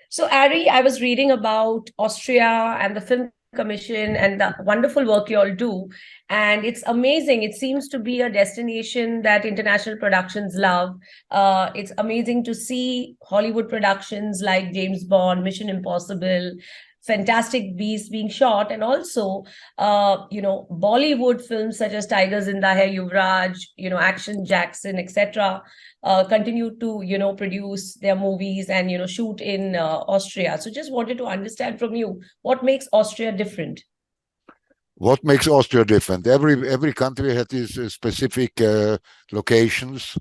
So, Ari, I was reading about Austria and the Film Commission and the wonderful work you all do. And it's amazing. It seems to be a destination that international productions love. It's amazing to see Hollywood productions like James Bond, Mission Impossible, Fantastic Beasts being shot, and also, Bollywood films such as Tiger Zinda Hai, Yuvraj, Action Jackson, etc. Continue to produce their movies and shoot in Austria. So just wanted to understand from you what makes Austria different. What makes Austria different? Every country has its specific locations.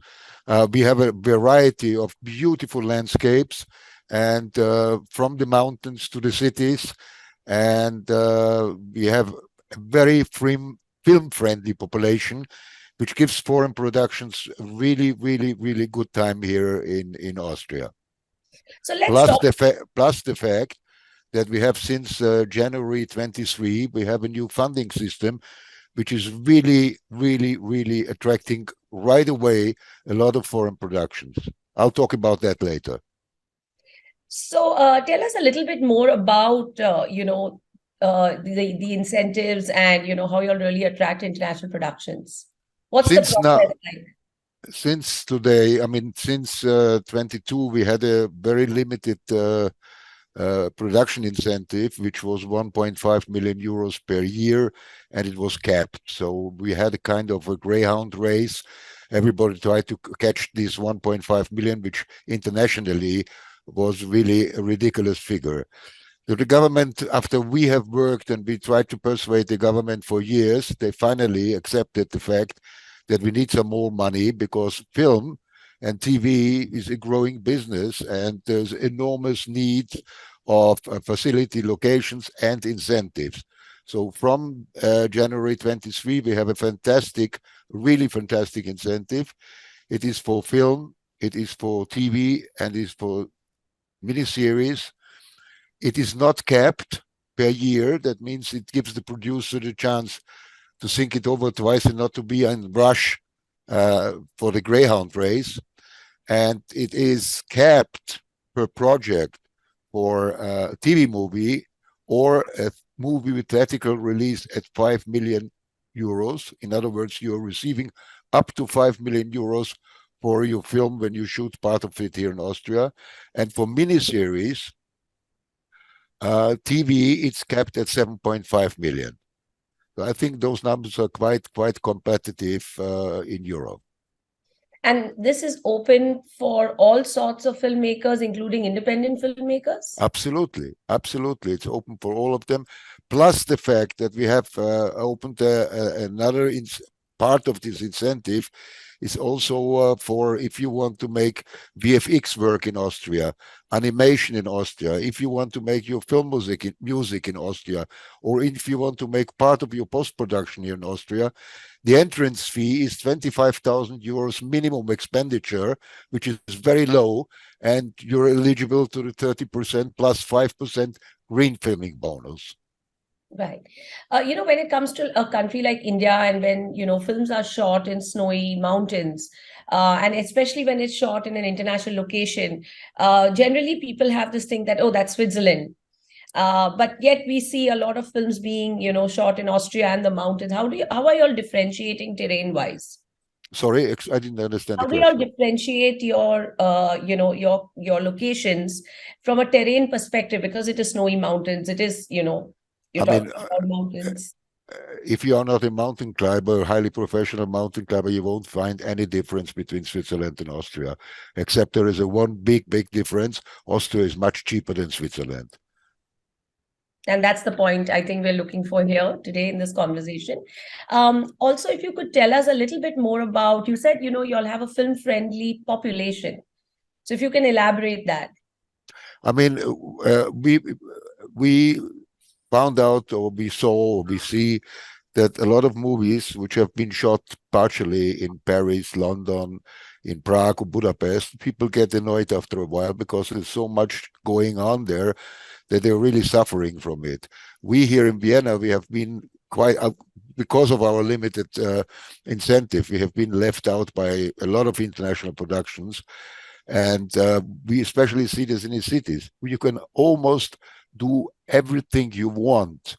We have a variety of beautiful landscapes, and from the mountains to the cities, and we have a very film-friendly population, which gives foreign productions really, really, really good time here in Austria. So let's talk. Plus the fact that we have since January 23, we have a new funding system, which is really, really, really attracting right away a lot of foreign productions. I'll talk about that later. So tell us a little bit more about, the incentives and, how you'll really attract international productions. What's the process like? Since today, I mean, since 22, we had a very limited production incentive, which was 1.5 million euros per year, and it was capped. So we had a kind of a greyhound race. Everybody tried to catch this 1.5 million, which internationally was really a ridiculous figure. So the government, after we have worked and we tried to persuade the government for years, they finally accepted the fact that we need some more money because film and TV is a growing business, and there's enormous need of facility locations and incentives. So from January 23, we have a fantastic, really fantastic incentive. It is for film, it is for TV, and it is for miniseries. It is not capped per year. That means it gives the producer the chance to think it over twice and not to be in rush for the greyhound race. And it is capped per project for a TV movie or a movie with theatrical release at 5 million euros. In other words, you're receiving up to 5 million euros for your film when you shoot part of it here in Austria. And for miniseries, TV, it's capped at 7.5 million. So I think those numbers are quite competitive in Europe. And this is open for all sorts of filmmakers, including independent filmmakers? Absolutely. Absolutely. It's open for all of them. Plus the fact that we have opened another part of this incentive is also for if you want to make VFX work in Austria, animation in Austria, if you want to make your film music in Austria, or if you want to make part of your post-production here in Austria, the entrance fee is 25,000 euros minimum expenditure, which is very low, and you're eligible to the 30% plus 5% green filming bonus. Right. When it comes to a country like India, and when, films are shot in snowy mountains, and especially when it's shot in an international location, generally people have this thing that, oh, that's Switzerland. But yet we see a lot of films being, shot in Austria and the mountains. How are you all differentiating terrain-wise? Sorry, I didn't understand the question. How do you all differentiate your, your locations from a terrain perspective? Because it is snowy mountains, it is, you're talking about mountains. If you are not a mountain climber, highly professional mountain climber, you won't find any difference between Switzerland and Austria, except there is one big difference. Austria is much cheaper than Switzerland. And that's the point I think we're looking for here today in this conversation. Also, if you could tell us a little bit more about, you said, you all have a film-friendly population. So if you can elaborate that. I mean, we found out, or we saw, or we see that a lot of movies which have been shot partially in Paris, London, in Prague or Budapest, people get annoyed after a while because there's so much going on there that they're really suffering from it. We here in Vienna, we have been quite, because of our limited incentive, we have been left out by a lot of international productions. And we especially see this in the cities. You can almost do everything you want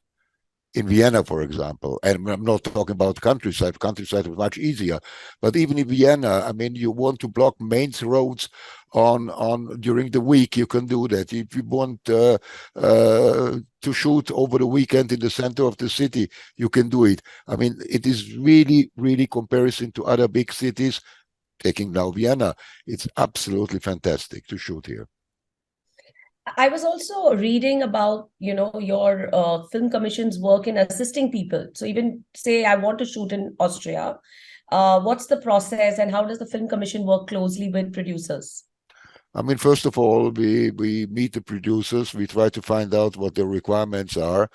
in Vienna, for example. And I'm not talking about countryside. Countryside is much easier. But even in Vienna, I mean, you want to block main roads on during the week, you can do that. If you want to shoot over the weekend in the center of the city, you can do it. I mean, it is really, really comparison to other big cities. Taking now Vienna, it's absolutely fantastic to shoot here. I was also reading about, your film commission's work in assisting people. So even say I want to shoot in Austria, what's the process and how does the film commission work closely with producers? I mean, first of all, we meet the producers. We try to find out what their requirements are.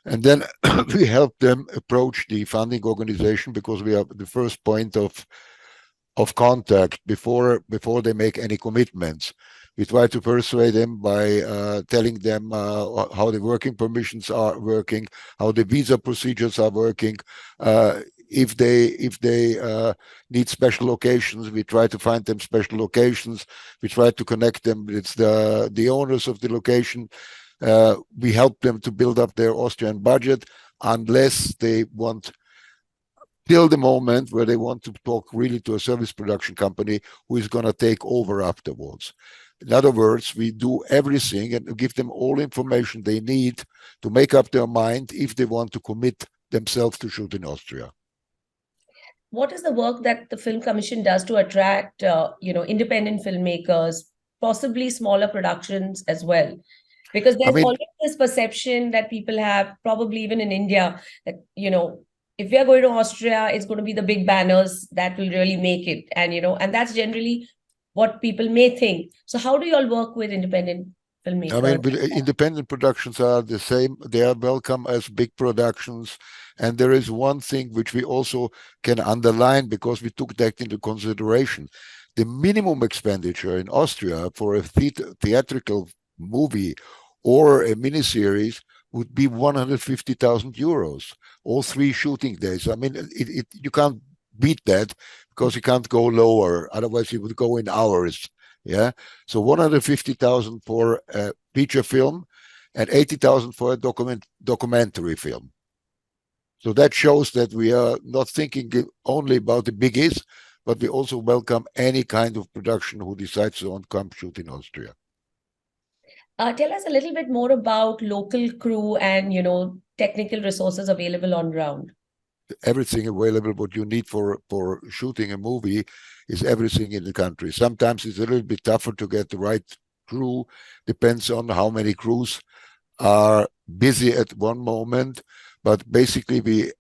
And then we help them approach the funding organization because we are the first point of contact before they make any commitments. We try to persuade them by telling them how the working permissions are working, how the visa procedures are working. If they need special locations, we try to find them special locations. We try to connect them with the owners of the location. We help them to build up their Austrian budget unless they want till the moment where they want to talk really to a service production company who is going to take over afterwards. In other words, we do everything and give them all information they need to make up their mind if they want to commit themselves to shoot in Austria. What is the work that the Film Commission does to attract, independent filmmakers, possibly smaller productions as well? Because there's always this perception that people have, probably even in India, that, if we are going to Austria, it's going to be the big banners that will really make it. And that's generally what people may think. So how do you all work with independent filmmakers? I mean, independent productions are the same. They are welcome as big productions. And there is one thing which we also can underline because we took that into consideration. The minimum expenditure in Austria for a theatrical movie or a miniseries would be 150,000 euros, all 3 shooting days. I mean, you can't beat that because you can't go lower. Otherwise, you would go in hours. Yeah. So 150,000 for a feature film and 80,000 for a documentary film. So that shows that we are not thinking only about the biggies, but we also welcome any kind of production who decides to come shoot in Austria. Tell us a little bit more about local crew and, technical resources available on ground. Everything available, what you need for shooting a movie is everything in the country. Sometimes it's a little bit tougher to get the right crew. Depends on how many crews are busy at one moment. But basically, we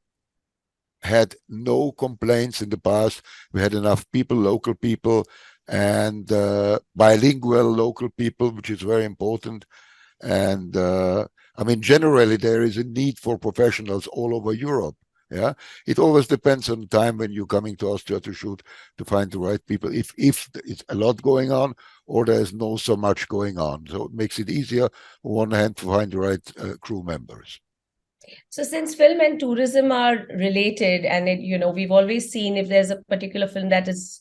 had no complaints in the past. We had enough people, local people, and bilingual local people, which is very important. And I mean, generally, there is a need for professionals all over Europe. Yeah, it always depends on the time when you're coming to Austria to shoot to find the right people. If it's a lot going on, or there's no so much going on, so it makes it easier on one hand to find the right crew members. So since film and tourism are related, and we've always seen if there's a particular film that is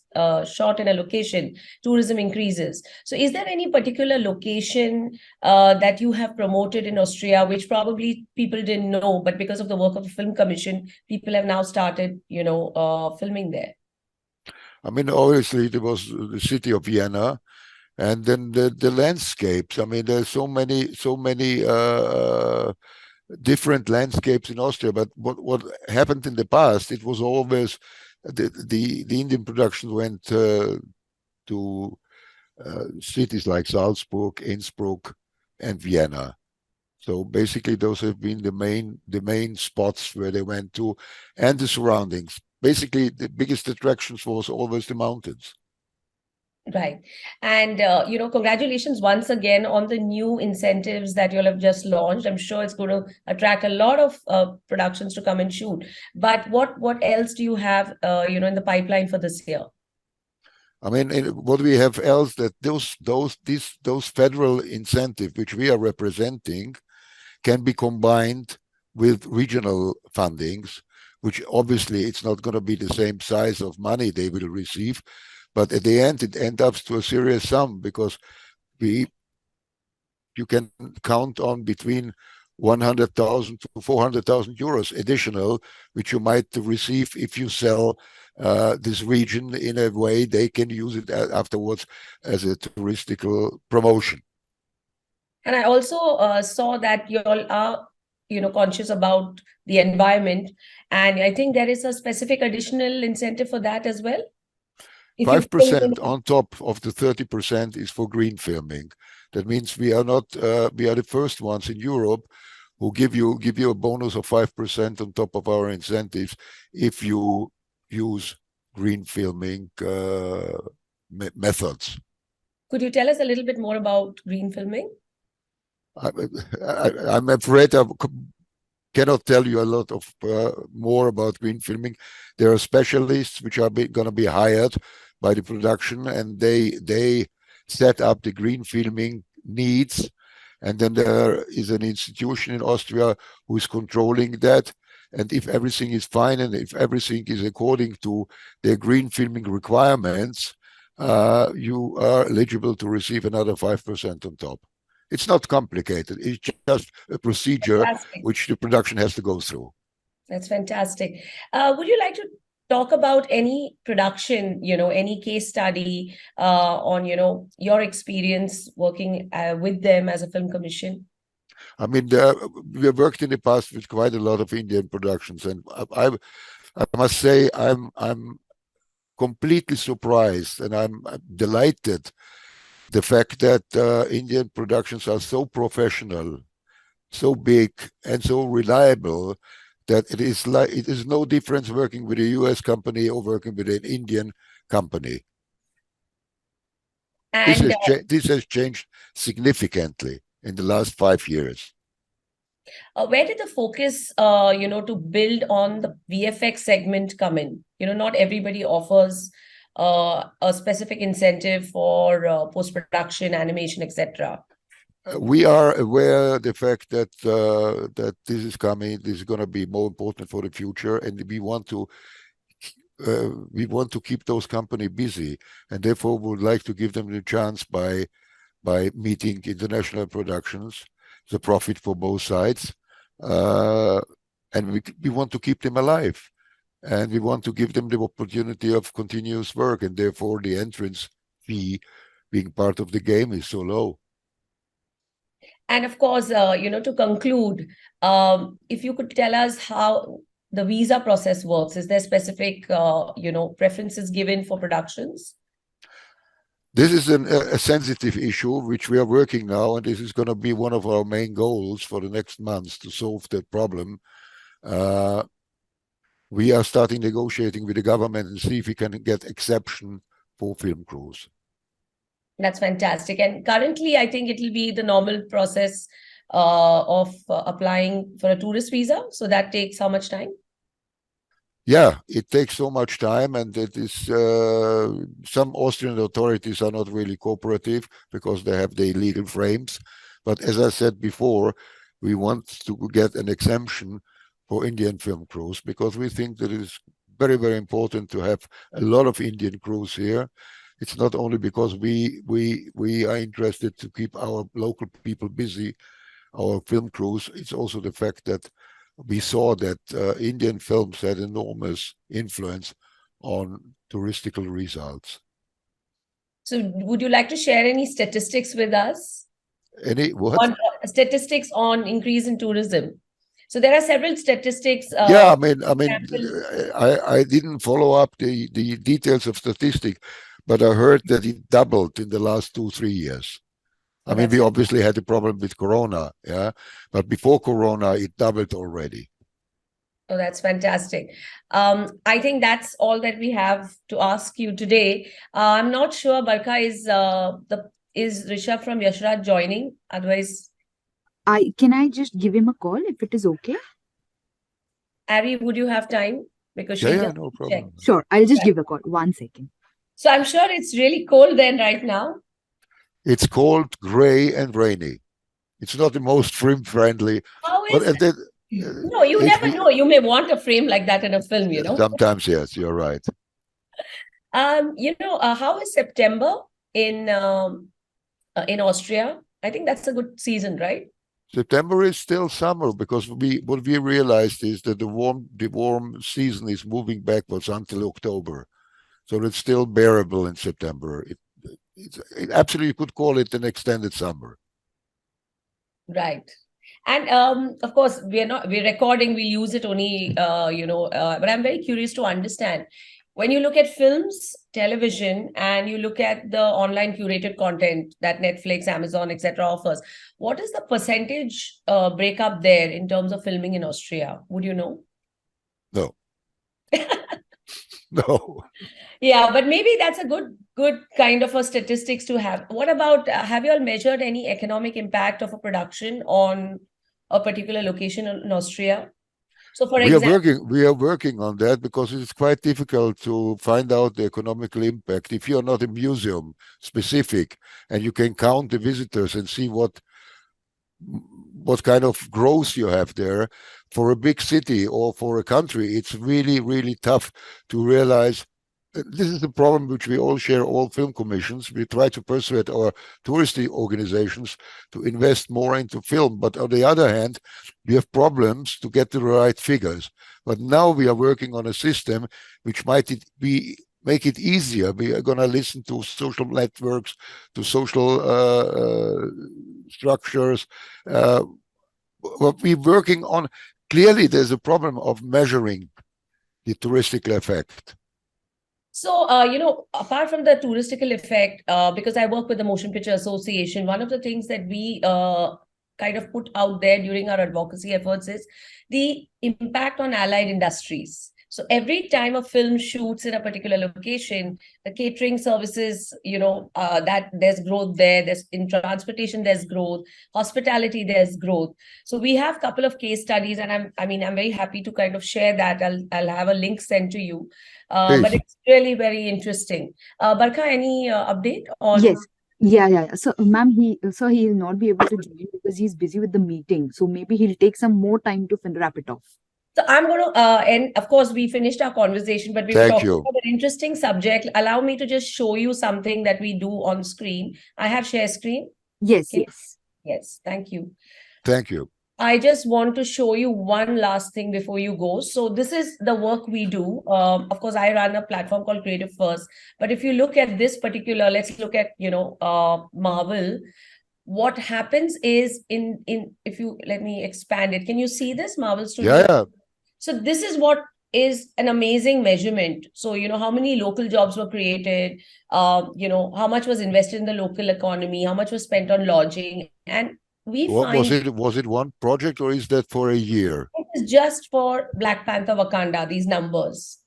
shot in a location, tourism increases. So is there any particular location that you have promoted in Austria, which probably people didn't know, but because of the work of the Film Commission, people have now started, filming there? I mean, obviously, there was the city of Vienna, and then the landscapes. I mean, there's so many different landscapes in Austria. But what happened in the past, it was always the Indian production went to cities like Salzburg, Innsbruck, and Vienna. So basically, those have been the main spots where they went to, and the surroundings. Basically, the biggest attractions was always the mountains. Right. And, congratulations once again on the new incentives that you'll have just launched. I'm sure it's going to attract a lot of productions to come and shoot. But what else do you have, in the pipeline for this year? I mean, what we have else that those federal incentives which we are representing can be combined with regional fundings, which obviously it's not going to be the same size of money they will receive, but at the end it ends up to a serious sum, because you can count on between 100,000 to 400,000 euros additional, which you might receive if you sell this region in a way they can use it afterwards as a touristical promotion. And I also saw that you all are, conscious about the environment, and I think there is a specific additional incentive for that as well. 5% on top of the 30% is for green filming. That means we are the first ones in Europe who give you a bonus of 5% on top of our incentives if you use green filming methods. Could you tell us a little bit more about green filming? I'm afraid I cannot tell you a lot of more about green filming. There are specialists which are going to be hired by the production, and they set up the green filming needs. And then there is an institution in Austria who is controlling that. And if everything is fine and if everything is according to their green filming requirements, you are eligible to receive another 5% on top. It's not complicated. It's just a procedure which the production has to go through. That's fantastic. Would you like to talk about any production, any case study on, your experience working with them as a film commission? I mean, we have worked in the past with quite a lot of Indian productions, and I must say I'm completely surprised, and I'm delighted the fact that Indian productions are so professional, so big, and so reliable that it is no difference working with a US company or working with an Indian company. And this has changed significantly in the last 5 years. Where did the focus, to build on the VFX segment come in? Not everybody offers a specific incentive for post-production, animation, etc. We are aware of the fact that that this is coming. This is going to be more important for the future, and we want to keep those companies busy, and therefore would like to give them the chance by meeting international productions, the profit for both sides, and we want to keep them alive. And we want to give them the opportunity of continuous work, and therefore the entrance fee being part of the game is so low. And of course, to conclude, if you could tell us how the visa process works, is there specific, preferences given for productions? This is a sensitive issue which we are working now, and this is going to be one of our main goals for the next months to solve that problem. We are starting negotiating with the government and see if we can get exception for film crews. That's fantastic. And currently, I think it will be the normal process of applying for a tourist visa. So that takes how much time? Yeah, it takes so much time, and it is some Austrian authorities are not really cooperative because they have their legal frames. But as I said before, we want to get an exemption for Indian film crews, because we think that it is very, very important to have a lot of Indian crews here. It's not only because we are interested to keep our local people busy, our film crews. It's also the fact that we saw that Indian films had enormous influence on touristical results. So would you like to share any statistics with us? Any what? Statistics on increase in tourism. So there are several statistics. Yeah, I didn't follow up the details of statistics, but I heard that it doubled in the last 2-3 years. I mean, we obviously had a problem with Corona, yeah, but before Corona, it doubled already. Oh, that's fantastic. I think that's all that we have to ask you today. I'm not sure, Barkha, is Rishabh from Yashraj joining? Otherwise, can I just give him a call if it is okay? ARIE, would you have time? Because no problem. Sure, I'll just give a call. 1 second. So I'm sure it's really cold then right now. It's cold, gray, and rainy. It's not the most film-friendly. How is it? No, you never know. You may want a frame like that in a film, Sometimes, yes, you're right. How is September in Austria? I think that's a good season, right? September is still summer because what we realized is that the warm season is moving backwards until October, so it's still bearable in September. It absolutely, you could call it an extended summer. Right. And of course, we're recording, we use it only, but I'm very curious to understand when you look at films, television, and you look at the online curated content that Netflix, Amazon, etc. offers, what is the percentage breakup there in terms of filming in Austria? Would you know? No. No. Yeah, but maybe that's a good kind of a statistics to have. What about, have you all measured any economic impact of a production on a particular location in Austria? So for example, We are working on that because it's quite difficult to find out the economical impact if you're not a museum specific and you can count the visitors and see what kind of growth you have there. For a big city or for a country, it's really, really tough to realize. This is the problem which we all share, all film commissions. We try to persuade our touristy organizations to invest more into film. But on the other hand, we have problems to get the right figures. But now we are working on a system which make it easier. We are going to listen to social networks, to social structures. What we're working on, clearly there's a problem of measuring the touristical effect. so, apart from the touristical effect, because I work with the Motion Picture Association, one of the things that we kind of put out there during our advocacy efforts is the impact on allied industries. So every time a film shoots in a particular location, the catering services, that there's growth there. There's in transportation, there's growth. Hospitality, there's growth. So we have a couple of case studies, and I'm very happy to kind of share that. I'll have a link sent to you. But it's really very interesting. Barkha, any update on? Yes. Yeah. So, ma'am, he'll not be able to join because he's busy with the meeting. So maybe he'll take some more time to wrap it off. So I'm going to, and of course, we finished our conversation, but we were talking about an interesting subject. Allow me to just show you something that we do on screen. I have share screen. Yes. Yes. Thank you. Thank you. I just want to show you one last thing before you go. So this is the work we do. Of course, I run a platform called Creative First. But if you look at this particular, let's look at, Marvel. What happens is if you let me expand it, can you see this Marvel Studio? Yeah. So this is what is an amazing measurement. So, how many local jobs were created, how much was invested in the local economy, how much was spent on lodging. And we find... Was it one project or is that for a year? It is just for Black Panther Wakanda, these numbers.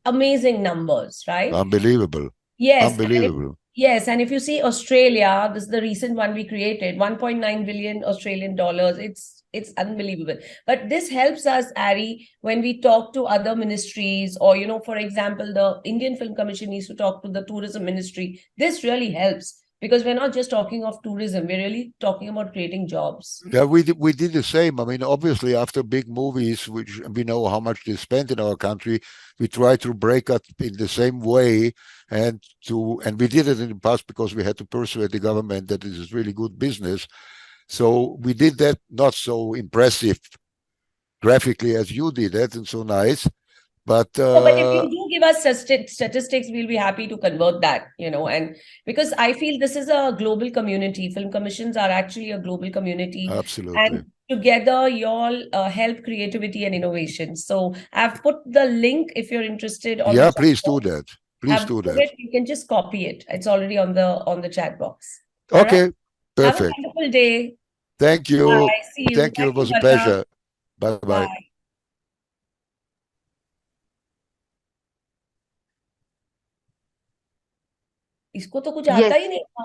Amazing numbers, right? Unbelievable. Yes. Unbelievable. Yes, and if you see Australia, this is the recent one we created, 1.9 billion Australian dollars. It's unbelievable. But this helps us, ARIE, when we talk to other ministries or, for example, the Indian Film Commission needs to talk to the tourism ministry. This really helps because we're not just talking of tourism. We're really talking about creating jobs. Yeah, we did the same. I mean, obviously, after big movies, which we know how much they spent in our country, we try to break up in the same way, and we did it in the past because we had to persuade the government that this is really good business. So we did that, not so impressive graphically as you did that, and so nice. But if you do give us statistics, we'll be happy to convert that, and because I feel this is a global community. Film commissions are actually a global community. Absolutely. And together, you all help creativity and innovation. So I've put the link if you're interested. Yeah, please do that. Please do that. You can just copy it. It's already on the chat box. Okay, right? perfect. Have a wonderful day. Thank you. Bye. See you. Thank you. It was a pleasure. Bye-bye. Bye. इसको तो कुछ आता ही नहीं था